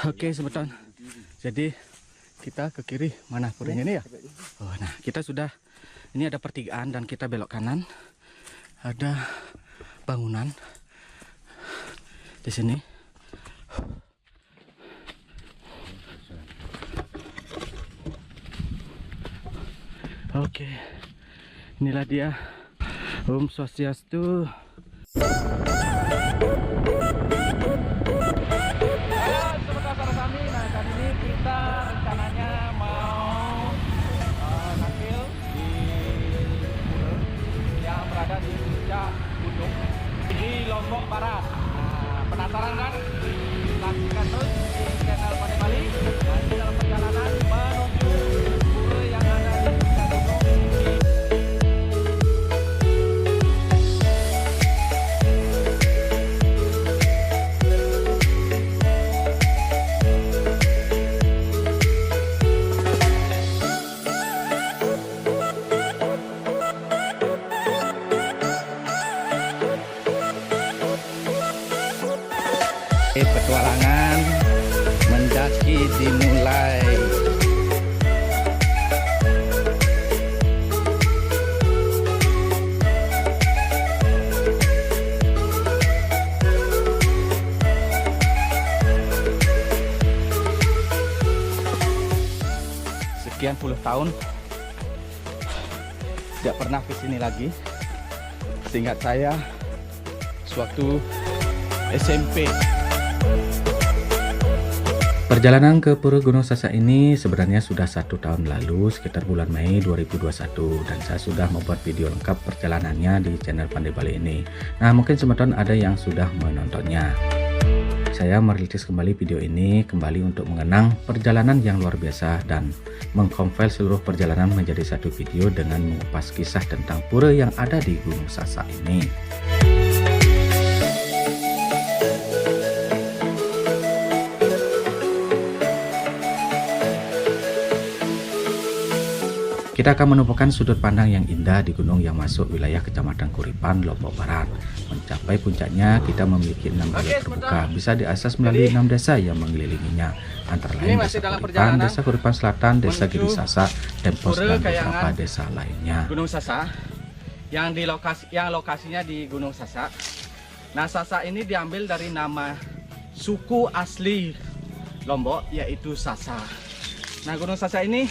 Oke, Semeton. Jadi kita ke kiri, mana puranya ini ya? Oh, nah kita sudah, ini ada pertigaan dan kita belok kanan. Ada bangunan di sini. Oke, inilah dia. Om Swastiastu. Di Lombok Barat. Nah, penasaran kan? Saksikan terus di channel Pandai Bali dan dalam perjalanan menuju pura yang ada di puncak gunung. Petualangan mendaki dimulai. Sekian puluh tahun tidak pernah ke sini lagi. Seingat saya sewaktu SMP. Perjalanan ke Pura Gunung Sasak ini sebenarnya sudah 1 tahun lalu, sekitar bulan Mei 2021, dan saya sudah membuat video lengkap perjalanannya di channel Pandai Bali ini. Nah, mungkin Semeton ada yang sudah menontonnya. Saya merilis kembali video ini kembali untuk mengenang perjalanan yang luar biasa dan mengcompile seluruh perjalanan menjadi satu video dengan mengupas kisah tentang pura yang ada di Gunung Sasak ini. Kita akan menemukan sudut pandang yang indah di gunung yang masuk wilayah Kecamatan Kuripan, Lombok Barat. Mencapai puncaknya, kita memiliki 6 jalur terbuka, bisa diakses melalui 6 desa yang mengelilinginya, antara lain Desa Kuripan, Desa Kuripan Selatan, Desa Giri Sasak, dan pos dan beberapa desa lainnya. Gunung Sasak, yang lokasinya di Gunung Sasak. Nah, Sasak ini diambil dari nama suku asli Lombok, yaitu Sasak. Nah, Gunung Sasak ini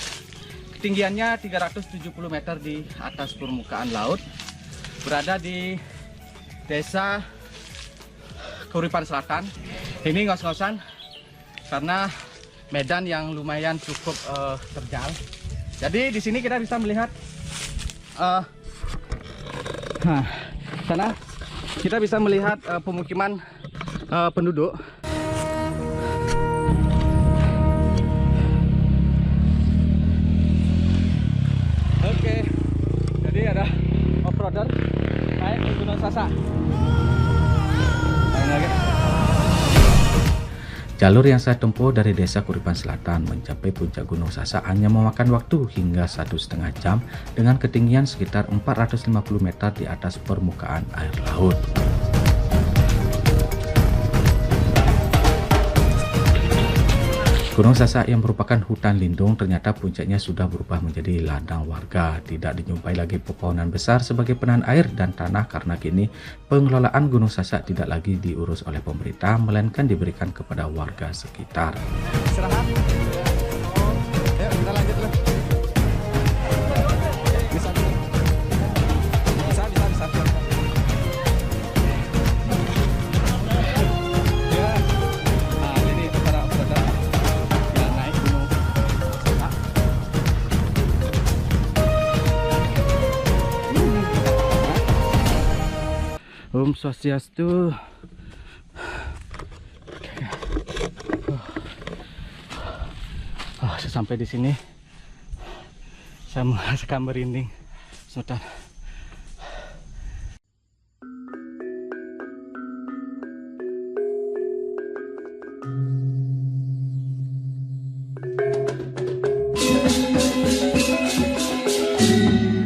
ketinggiannya 370 meter di atas permukaan laut, berada di Desa Kuripan Selatan. Ini ngos-ngosan karena medan yang lumayan cukup terjal. Jadi di sini kita bisa melihat sana kita bisa melihat pemukiman penduduk. Oke, jadi ada off-roader naik ke Gunung Sasak. Jalur yang saya tempuh dari Desa Kuripan Selatan mencapai puncak Gunung Sasak hanya memakan waktu hingga 1,5 jam dengan ketinggian sekitar 450 meter di atas permukaan air laut. Gunung Sasak yang merupakan hutan lindung ternyata puncaknya sudah berubah menjadi ladang warga. Tidak dijumpai lagi pepohonan besar sebagai penahan air dan tanah karena kini pengelolaan Gunung Sasak tidak lagi diurus oleh pemerintah melainkan diberikan kepada warga sekitar. Istirahat. Ayo kita lanjut dulu. Bisa. Om Swastiastu. Sampai di sini saya merasakan merinding. Sebentar.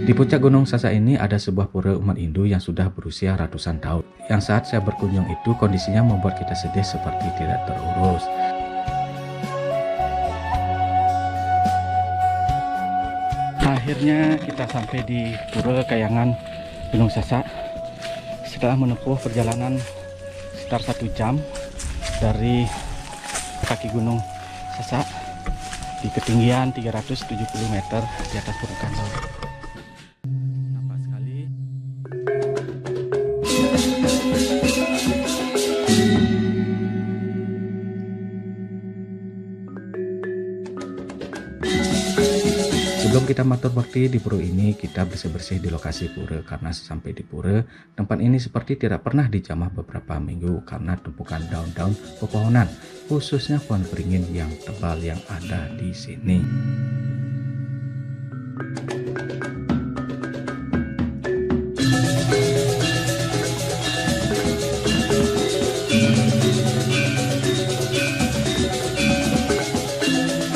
Di puncak Gunung Sasak ini ada sebuah pura umat Hindu yang sudah berusia ratusan tahun. Yang saat saya berkunjung itu kondisinya membuat kita sedih seperti tidak terurus. Akhirnya kita sampai di Pura Kayangan Gunung Sasak setelah menempuh perjalanan sekitar 1 jam dari kaki Gunung Sasak di ketinggian 370 meter di atas permukaan laut. Nampak sekali. Sebelum kita matur bakti di pura ini, kita bersih-bersih di lokasi pura karena sampai di pura, tempat ini seperti tidak pernah dijamah beberapa minggu karena tumpukan daun-daun pepohonan, khususnya pohon beringin yang tebal yang ada di sini.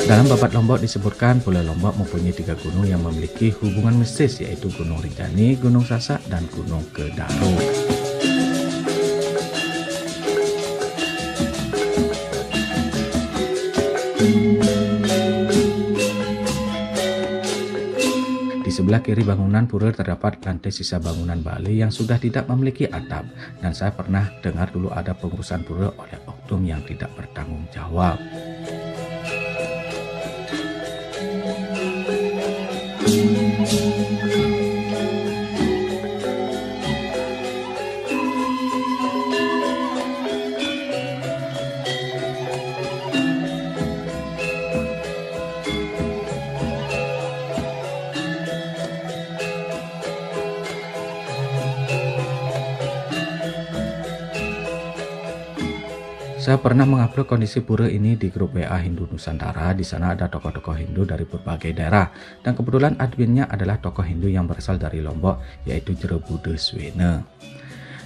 Dalam Babat Lombok disebutkan Pulau Lombok mempunyai 3 gunung yang memiliki hubungan mistis, yaitu Gunung Rinjani, Gunung Sasak, dan Gunung Kedaru. Di sebelah kiri bangunan pura terdapat lantai sisa bangunan Bali yang sudah tidak memiliki atap, dan saya pernah dengar dulu ada pengurusan pura oleh oknum yang tidak bertanggung jawab. Saya pernah mengupload kondisi pura ini di grup WA Hindu Nusantara. Di sana ada tokoh-tokoh Hindu dari berbagai daerah, dan kebetulan adminnya adalah tokoh Hindu yang berasal dari Lombok, yaitu Jerobude Swene.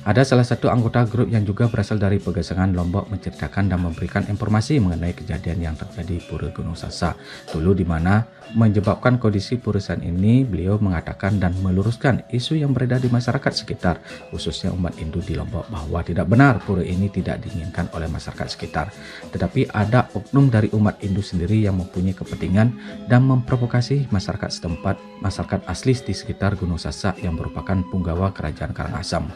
Ada salah satu anggota grup yang juga berasal dari Pegesangan Lombok menceritakan dan memberikan informasi mengenai kejadian yang terjadi di Pura Gunung Sasak dulu, di mana menyebabkan kondisi purusan ini. Beliau mengatakan dan meluruskan isu yang beredar di masyarakat sekitar, khususnya umat Hindu di Lombok, bahwa tidak benar pura ini tidak diinginkan oleh masyarakat sekitar, tetapi ada oknum dari umat Hindu sendiri yang mempunyai kepentingan dan memprovokasi masyarakat setempat, masyarakat asli di sekitar Gunung Sasak yang merupakan punggawa Kerajaan Karangasem.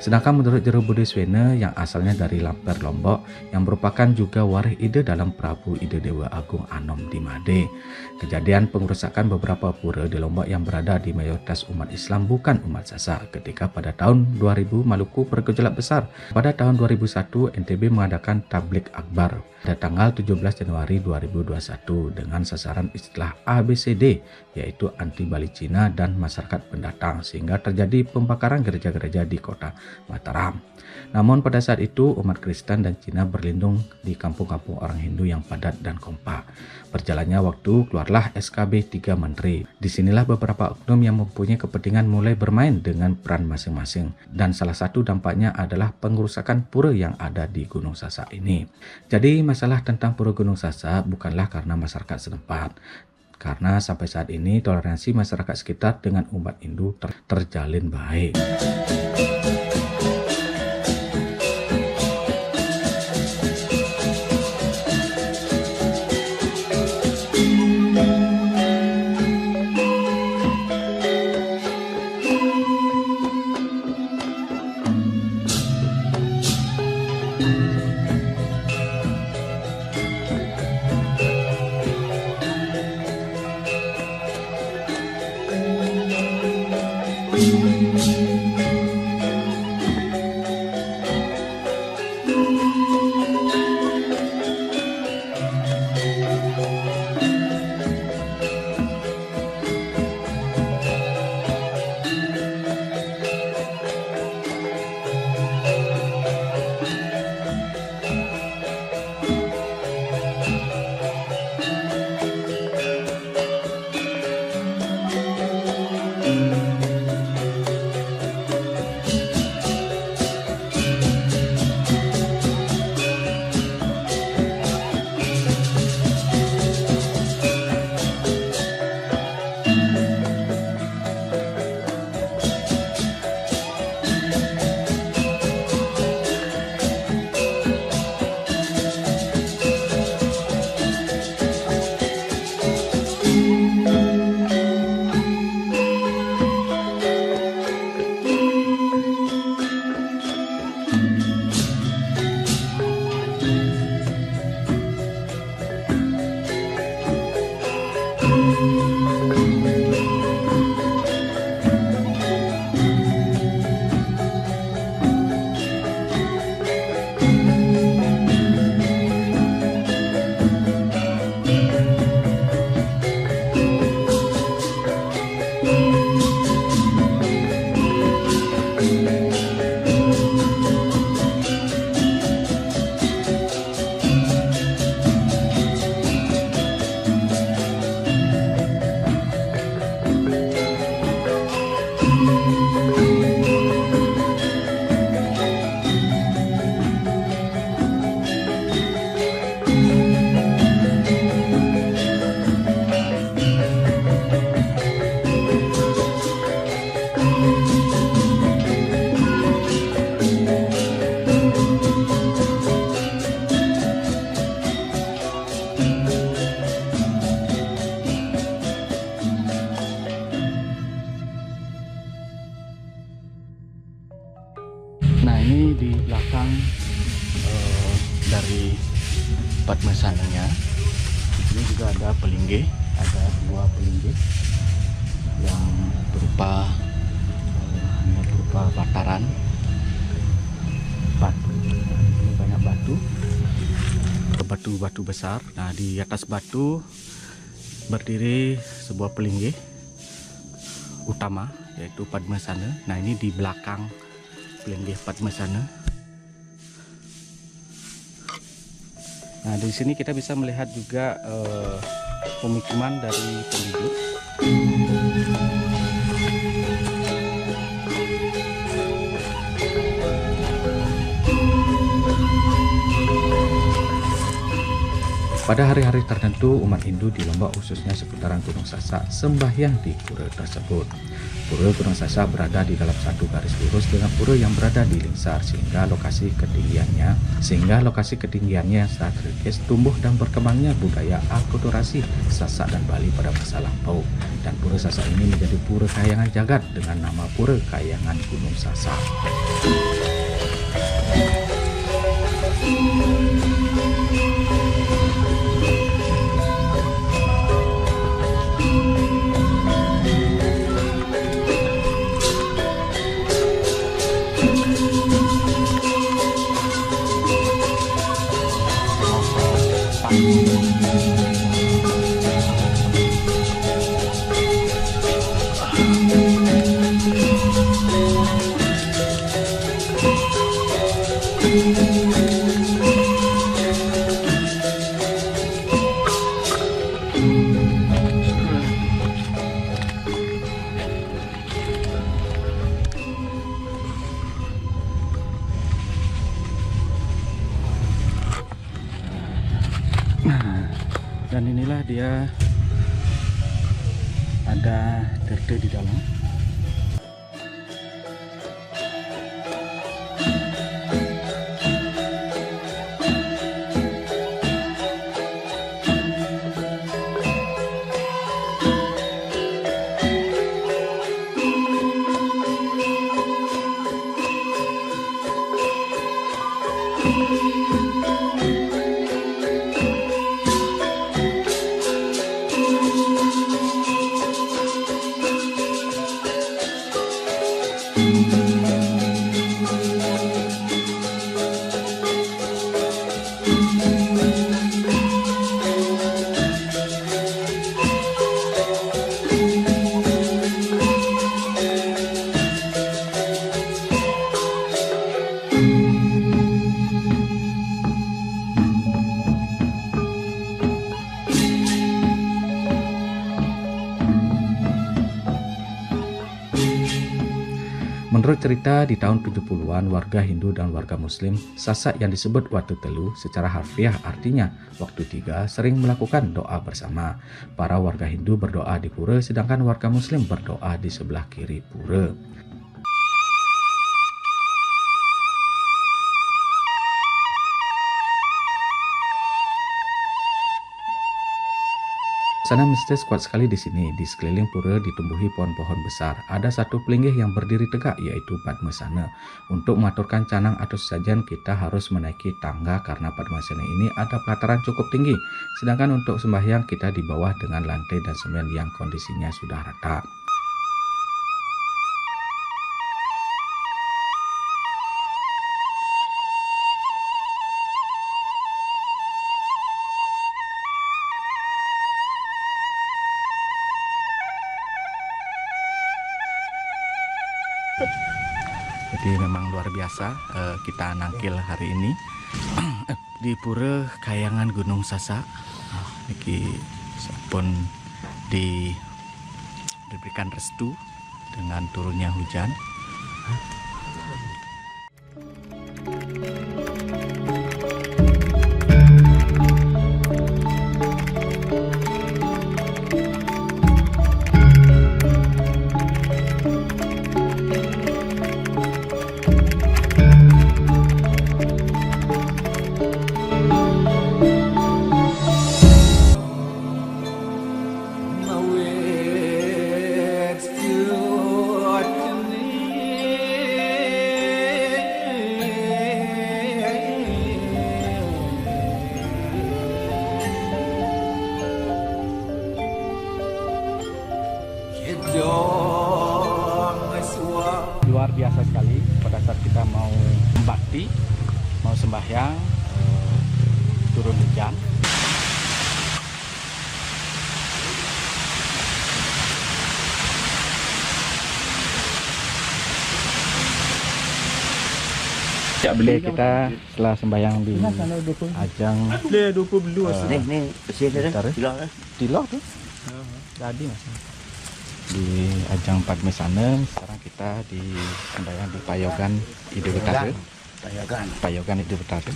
Sedangkan menurut Jerobude Swene yang asalnya dari Lamper Lombok, yang merupakan juga waris ide dalam Prabu Ide Dewa Agung Anom di Made, kejadian pengerusakan beberapa pura di Lombok yang berada di mayoritas umat Islam bukan umat Sasak. Ketika pada tahun 2000 Maluku bergejolak besar, pada tahun 2001 NTB mengadakan tablik akbar pada tanggal 17 Januari 2021 dengan sasaran istilah ABCD, yaitu anti Bali Cina dan masyarakat pendatang, sehingga terjadi pembakaran gereja-gereja di kota Mataram. Namun pada saat itu umat Kristen dan Cina berlindung di kampung-kampung orang Hindu yang padat dan kompak. Berjalannya waktu, keluarlah SKB 3 Menteri. Disinilah beberapa oknum yang mempunyai kepentingan mulai bermain dengan peran masing-masing, dan salah satu dampaknya adalah pengerusakan pura yang ada di Gunung Sasak ini. Jadi masalah tentang Pura Gunung Sasak bukanlah karena masyarakat setempat, karena sampai saat ini toleransi masyarakat sekitar dengan umat Hindu terjalin baik. Nah, ini di belakang dari Padmasananya. Di sini juga ada pelinggih, ada 2 pelinggih yang berupa bataran batu. Nah, di sini banyak batu besar. Nah, di atas batu berdiri sebuah pelinggih utama, yaitu Padmasana. Nah, ini di belakang pelinggih Padmasana. Nah, di sini kita bisa melihat juga pemukiman dari penduduk. Pada hari-hari tertentu, umat Hindu di Lombok khususnya seputaran Gunung Sasak sembahyang di pura tersebut. Pura Gunung Sasak berada di dalam satu garis lurus dengan pura yang berada di Lingsar, sehingga lokasi ketinggiannya strategis tumbuh dan berkembangnya budaya akulturasi Sasak dan Bali pada masa lampau. Dan pura Sasak ini menjadi pura Kahyangan Jagat dengan nama Pura Kahyangan Gunung Sasak. Dan inilah dia, ada terde di dalam. Menurut cerita, di tahun 70-an, warga Hindu dan warga Muslim Sasak yang disebut Watu Telu secara harfiah artinya waktu 3 sering melakukan doa bersama. Para warga Hindu berdoa di pura, sedangkan warga Muslim berdoa di sebelah kiri pura. Suasana mistis kuat sekali di sini. Di sekeliling pura ditumbuhi pohon-pohon besar. Ada satu pelinggih yang berdiri tegak, yaitu Padmasana. Untuk mengaturkan canang atau sesajen, kita harus menaiki tangga karena Padmasana ini ada pelataran cukup tinggi. Sedangkan untuk sembahyang, kita di bawah dengan lantai dan semen yang kondisinya sudah rata. Jadi memang luar biasa kita nangkil hari ini di Pura Kayangan Gunung Sasak. Niki pun diberikan restu dengan turunnya hujan. Luar biasa sekali pada saat kita mau membakti, mau sembahyang, turun hujan. Ya beli kita setelah sembahyang di ajang Tiloh tuh tadi mas di ajang Padmasana. Sekarang kita di sembahyang di Payogan Ide Betara. Payogan Ide Betara.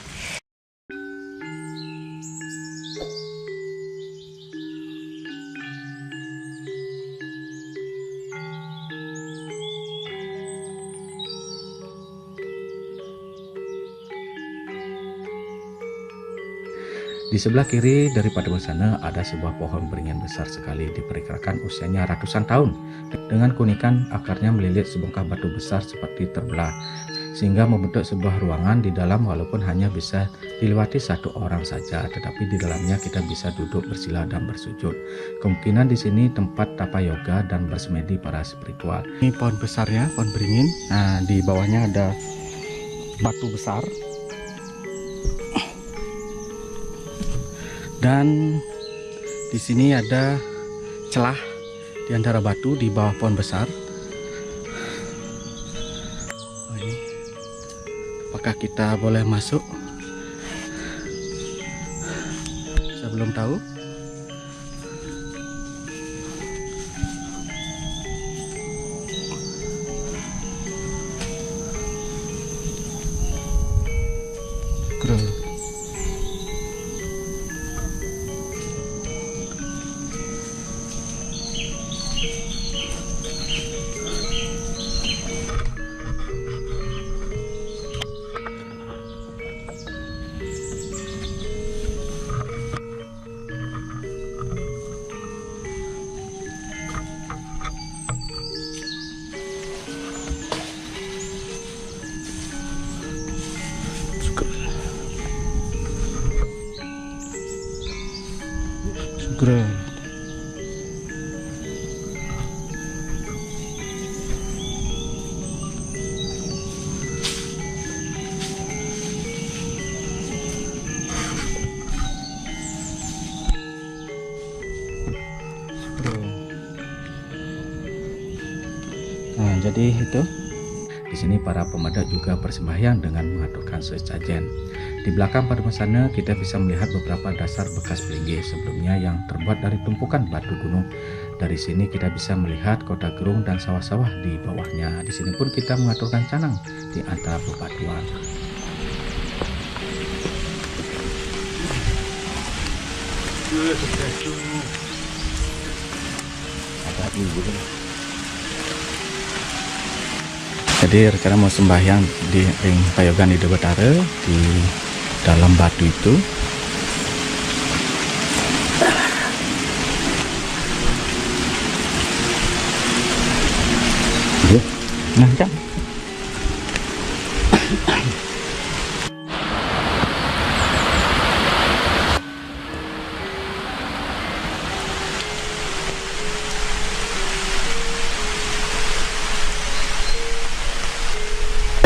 Di sebelah kiri dari Padmasana ada sebuah pohon beringin besar sekali, diperkirakan usianya ratusan tahun. Dengan keunikan akarnya melilit sebongkah batu besar seperti terbelah, sehingga membentuk sebuah ruangan di dalam walaupun hanya bisa dilewati satu orang saja, tetapi di dalamnya kita bisa duduk bersila dan bersujud. Kemungkinan di sini tempat tapa yoga dan bersemedi para spiritual. Ini pohon besarnya, pohon beringin. Nah, di bawahnya ada batu besar. Dan di sini ada celah di antara batu di bawah pohon besar. Oh, ini. Apakah kita boleh masuk? Saya belum tahu. Keren. Great. Nah, jadi itu. Di sini para pemandat juga bersembahyang dengan mengaturkan sesajen. Di belakang Padmasana kita bisa melihat beberapa dasar bekas pelinggih sebelumnya yang terbuat dari tumpukan batu gunung. Dari sini kita bisa melihat kota Gerung dan sawah-sawah di bawahnya. Di sini pun kita mengaturkan canang di antara bebatuan. Jadi rencana mau sembahyang di ring Payogan Ide Betara di dalam batu itu. Nah, jam.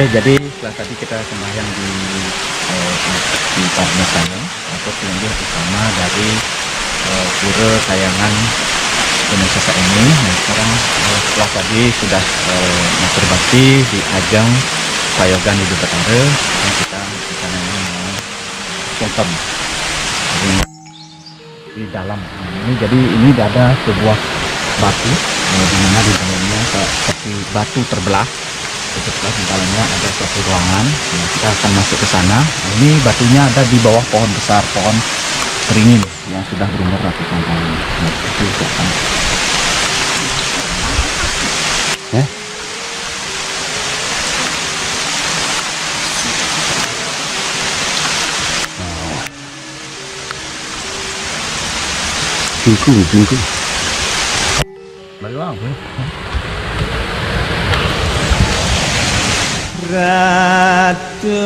Jadi setelah tadi kita sembahyang di Padma sana atau pelinggih utama dari Pura Kayangan Gunung Sasak ini. Nah, sekarang setelah tadi sudah matur bakti di ajang Payogan Hidup Betara, yang kita rencananya mau sungkem di dalam. Nah, ini jadi ini ada sebuah batu di mana di dalamnya seperti batu terbelah. Setelah di dalamnya ada suatu ruangan. Nah, kita akan masuk ke sana. Nah, ini batunya ada di bawah pohon besar, pohon beringin yang sudah berumur ratusan tahun. Nah, itu akan Jungku. Baru apa? Ratu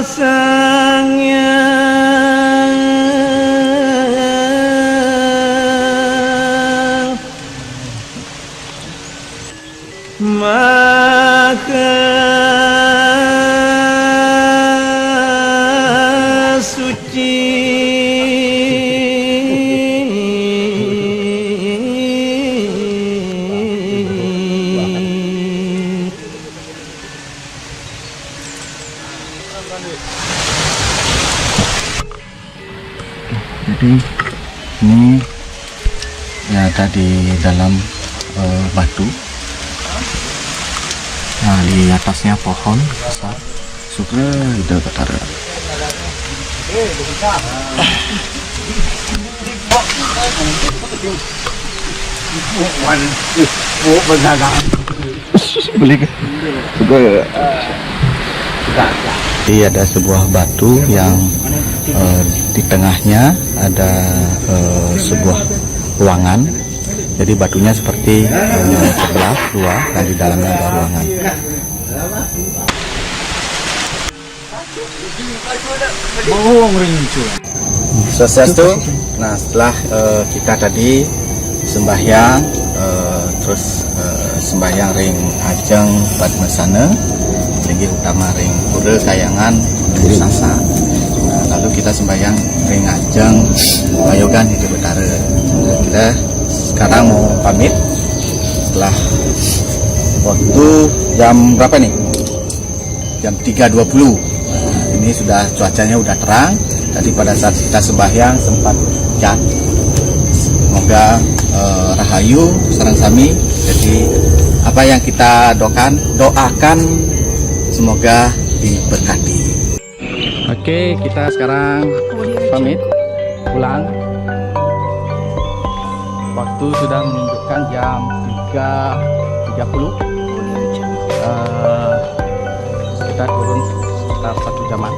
Sanghyang Maha Suci. Jadi ini ya ada di dalam batu. Nah, di atasnya pohon besar Sugeng Hidup Betara. Beli ke? Jadi ada sebuah batu yang di tengahnya ada sebuah ruangan. Jadi batunya seperti sebelah dua dan di dalamnya ada ruangan. Swastiastu. Nah, setelah kita tadi sembahyang, terus sembahyang ring ajeng Padma sana, tinggi utama ring Pura Kayangan Gunung Sasak. Nah, lalu kita sembahyang ring ajeng Payogan Hidup Betara. Nah, kita sekarang mau pamit setelah waktu jam berapa nih? Jam 3.20. Nah, ini sudah cuacanya udah terang. Tadi pada saat kita sembahyang sempat hujan. Semoga rahayu sareng sami. Jadi apa yang kita doakan semoga diberkati. Oke, kita sekarang pamit pulang. Waktu sudah menunjukkan jam 3.30. Kita turun sekitar 1 jaman.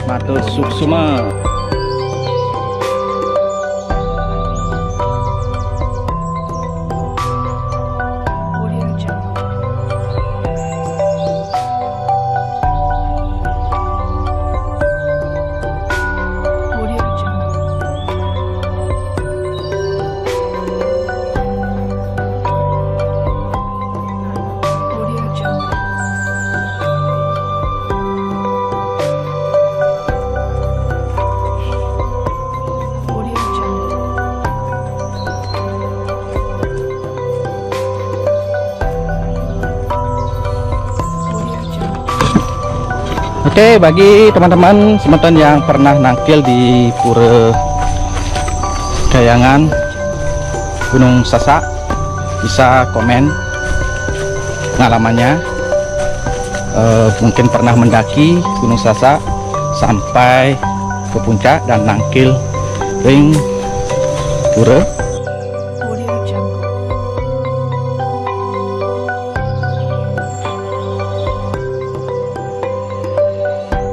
Matur suksuma. Oke, bagi teman-teman semeton yang pernah nangkil di Pura Kayangan Gunung Sasak, bisa komen pengalamannya. Mungkin pernah mendaki Gunung Sasak sampai ke puncak dan nangkil ring pura. Audio Jungle.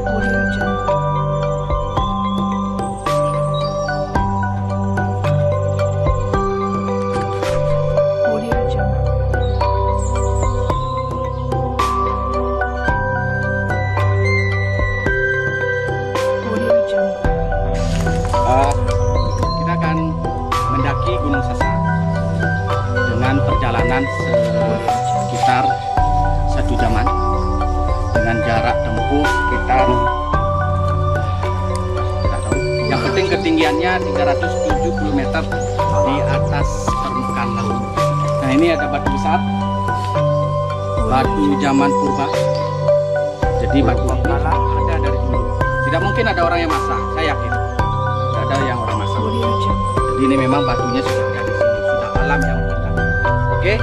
Audio Jungle. Audio Jungle. Audio Jungle. Kita akan mendaki Gunung Sasak dengan perjalanan sekitar 1 jaman dengan jarak tempuh sekitar tidak tahu. Yang penting ketinggiannya 370 meter di atas permukaan laut. Nah, ini ada batu besar, batu zaman purba. Jadi batu ini ada dari dulu. Tidak mungkin ada orang yang masak, saya yakin. Tidak ada yang orang masak. Audio Jungle. Jadi ini memang batunya sudah ada di sini, sudah alam yang mengandung. Oke,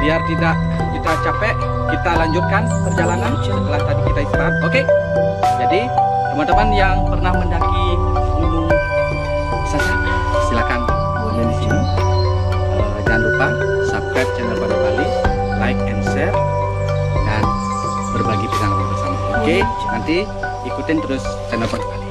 biar tidak kita capek, kita lanjutkan perjalanan setelah tadi kita istirahat. Oke, jadi teman-teman yang pernah mendaki Gunung Sasak, silakan komen di sini. Jangan lupa subscribe channel Batu Bali, like and share, dan berbagi pengalaman bersama. Oke, nanti ikutin terus channel Batu Bali.